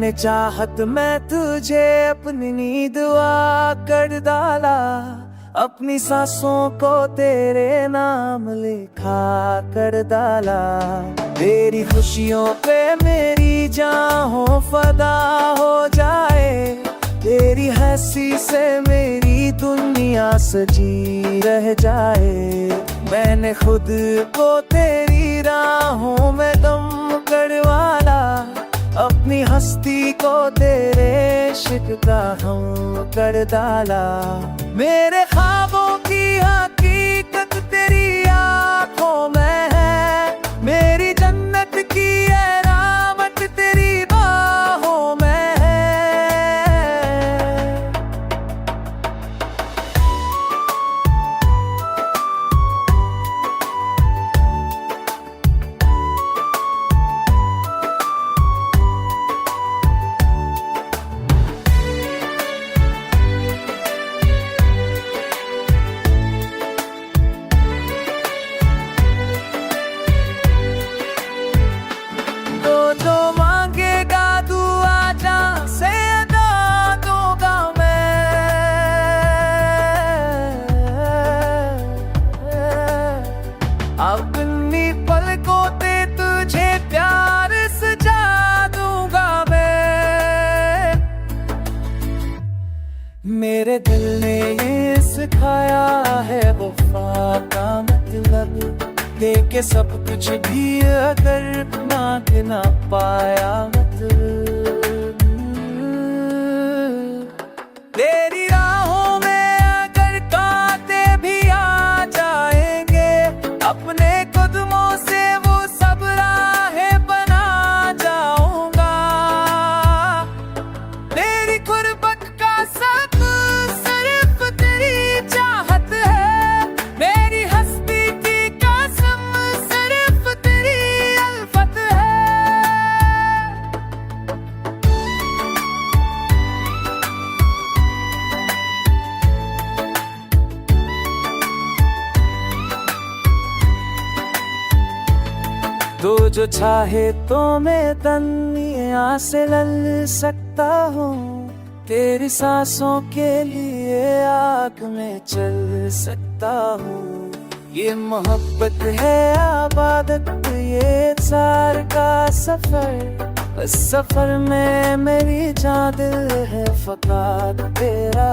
मैंने चाहत में तुझे अपनी नींद कर डाला, अपनी सांसों को तेरे नाम लिखा कर डाला। तेरी खुशियों पे मेरी जान हो फदा हो जाए, तेरी हंसी से मेरी दुनिया सजी रह जाए। मैंने खुद को तेरी राहों में दम करवाला, अपनी हस्ती को तेरे इश्क का हम कर डाला। मेरे ख्वाबों की हकीकत तेरी आँखों में है, मेरी जन्नत की ये रामत तेरी बाहों में है। जो मांगेगा दुआ जान से अदा दूंगा मैं। अपनी पलकों पे तुझे प्यार सजा दूंगा मैं। मेरे दिल ने ये सिखाया है वफा का मतलब, दे के सब कुछ भी अगर मांग ना पाया मतलब। तेरी राहों में अगर कांटे भी आ जाएंगे, अपने कदमों से वो सब राहें बना जाऊंगा। तेरी गुर्बत का सब सिर्फ तेरी चाहत है, मेरी हस्ती की कसम सिर्फ तेरी अल्फत है। तो जो चाहे तो मैं दुनिया से लड़ सकता हूँ, तेरी सांसों के लिए आग में चल सकता हूँ। ये मोहब्बत है आबादत, ये सार का सफर, इस सफर में मेरी जान दिल है फकात तेरा।